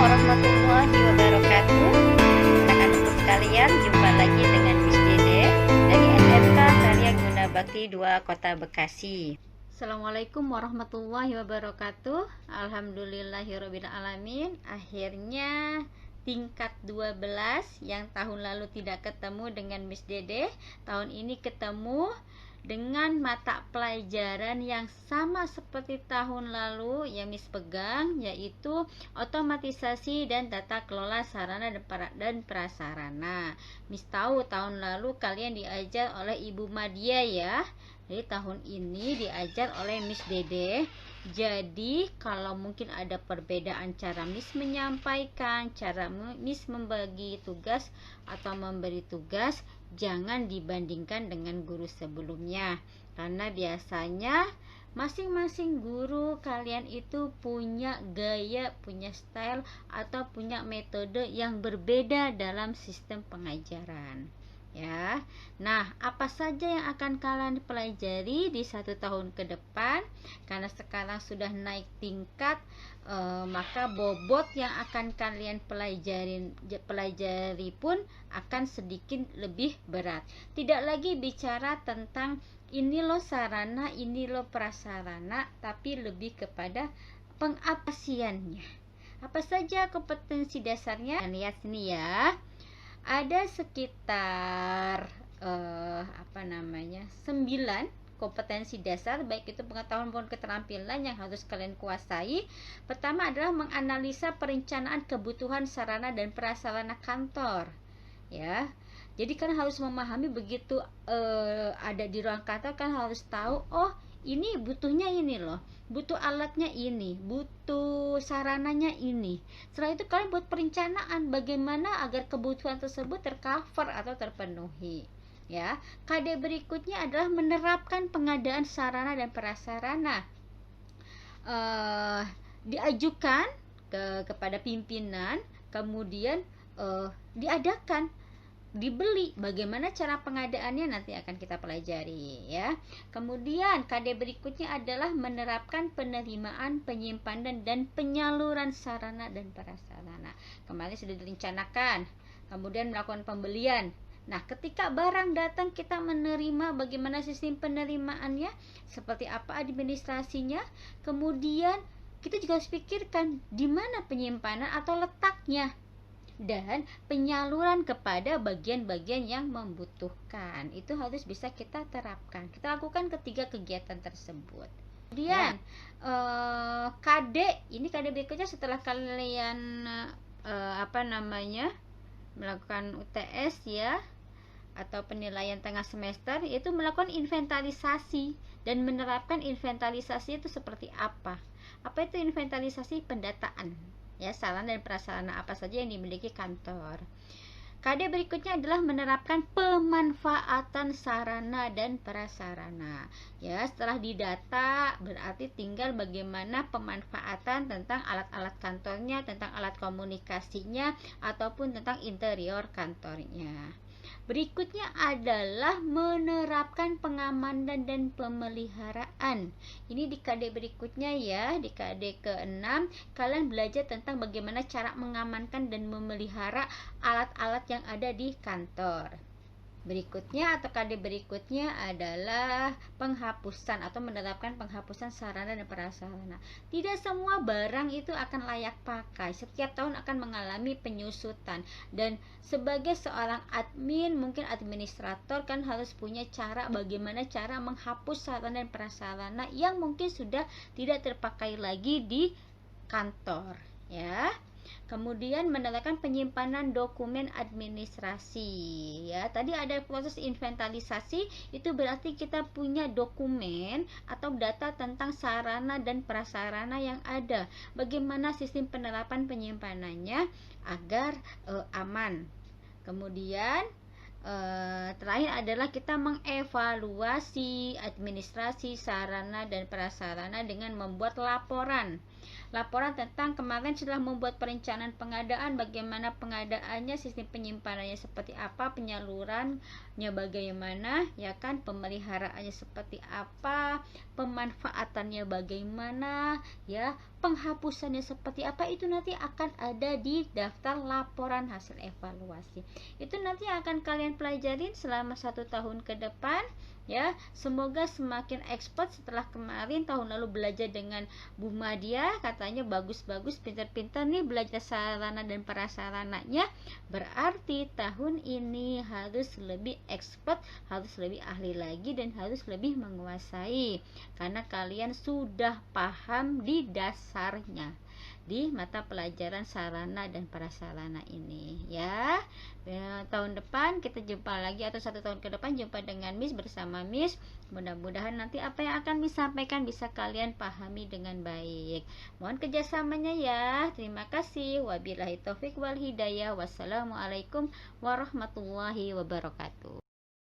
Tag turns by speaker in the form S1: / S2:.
S1: warahmatullahi wabarakatuh. Anak-anakku sekalian, jumpa lagi dengan Miss Dede dari SMK Karya Guna Bakti 2 Kota Bekasi. Assalamualaikum warahmatullahi wabarakatuh. Alhamdulillahirabbil alamin. Akhirnya tingkat 12 yang tahun lalu tidak ketemu dengan Miss Dede, tahun ini ketemu dengan mata pelajaran yang sama seperti tahun lalu yang Miss pegang, yaitu otomatisasi dan tata kelola sarana dan prasarana. Miss tahu tahun lalu kalian diajar oleh Ibu Madia ya. Jadi tahun ini diajar oleh Miss Dede. Jadi kalau mungkin ada perbedaan cara Miss menyampaikan, cara Miss membagi tugas atau memberi tugas, jangan dibandingkan dengan guru sebelumnya, karena biasanya masing-masing guru kalian itu punya gaya, punya style, atau punya metode yang berbeda dalam sistem pengajaran ya. Nah, apa saja yang akan kalian pelajari di 1 tahun ke depan? Karena sekarang sudah naik tingkat, maka bobot yang akan kalian pelajari pun akan sedikit lebih berat. Tidak lagi bicara tentang ini loh sarana, ini loh prasarana, tapi lebih kepada pengaplikasiannya. Apa saja kompetensi dasarnya? Lihat sini ya. Ada sekitar 9 kompetensi dasar, baik itu pengetahuan maupun keterampilan yang harus kalian kuasai. Pertama adalah menganalisa perencanaan kebutuhan sarana dan prasarana kantor ya. Jadi kalian harus memahami begitu ada di ruang kantor, kan harus tahu, oh ini butuhnya ini loh, butuh alatnya ini, butuh sarananya ini. Setelah itu kalian buat perencanaan bagaimana agar kebutuhan tersebut tercover atau terpenuhi ya. KD berikutnya adalah menerapkan pengadaan sarana dan prasarana. Diajukan kepada pimpinan, kemudian diadakan, dibeli. Bagaimana cara pengadaannya nanti akan kita pelajari ya. Kemudian KD berikutnya adalah menerapkan penerimaan, penyimpanan dan penyaluran sarana dan prasarana. Kemarin sudah direncanakan, kemudian melakukan pembelian. Nah, ketika barang datang kita menerima, bagaimana sistem penerimaannya, seperti apa administrasinya. Kemudian kita juga harus pikirkan di mana penyimpanan atau letaknya, dan penyaluran kepada bagian-bagian yang membutuhkan. Itu harus bisa kita terapkan. Kita lakukan ketiga kegiatan tersebut. Kemudian KD, ini KD berikutnya setelah kalian melakukan UTS ya, atau penilaian tengah semester, yaitu melakukan inventarisasi dan menerapkan inventarisasi itu seperti apa. Apa itu inventarisasi? Pendataan ya, sarana dan prasarana apa saja yang dimiliki kantor. KD berikutnya adalah menerapkan pemanfaatan sarana dan prasarana ya. Setelah didata, berarti tinggal bagaimana pemanfaatan tentang alat-alat kantornya, tentang alat komunikasinya, ataupun tentang interior kantornya. Berikutnya adalah menerapkan pengamanan dan pemeliharaan. Ini di KD berikutnya ya, di KD ke-6 kalian belajar tentang bagaimana cara mengamankan dan memelihara alat-alat yang ada di kantor. Berikutnya atau KD berikutnya adalah penghapusan atau menerapkan penghapusan sarana dan prasarana. Tidak semua barang itu akan layak pakai. Setiap tahun akan mengalami penyusutan, dan sebagai seorang admin, mungkin administrator, kan harus punya cara bagaimana cara menghapus sarana dan prasarana yang mungkin sudah tidak terpakai lagi di kantor ya. Kemudian menerapkan penyimpanan dokumen administrasi ya. Tadi ada proses inventarisasi, itu berarti kita punya dokumen atau data tentang sarana dan prasarana yang ada. Bagaimana sistem penerapan penyimpanannya agar aman. Kemudian terakhir adalah kita mengevaluasi administrasi sarana dan prasarana dengan membuat laporan. laporan tentang kemarin setelah membuat perencanaan pengadaan, bagaimana pengadaannya, sistem penyimpanannya seperti apa, penyalurannya bagaimana, ya kan, pemeliharaannya seperti apa, pemanfaatannya bagaimana, ya, penghapusannya seperti apa, itu nanti akan ada di daftar laporan hasil evaluasi. Itu nanti akan kalian pelajarin selama 1 tahun ke depan, ya. Semoga semakin expert setelah kemarin tahun lalu belajar dengan Bu Madia, katanya bagus-bagus, pintar-pintar nih belajar sarana dan prasarananya. Berarti tahun ini harus lebih expert, harus lebih ahli lagi, dan harus lebih menguasai, karena kalian sudah paham di dasarnya di mata pelajaran sarana dan prasarana ini, ya. Tahun depan kita jumpa lagi, atau 1 tahun ke depan jumpa dengan Miss, bersama Miss. Mudah-mudahan nanti apa yang akan Miss sampaikan bisa kalian pahami dengan baik. Mohon kerjasamanya ya. Terima kasih. Wabillahi taufik wal hidayah. Wassalamualaikum warahmatullahi wabarakatuh.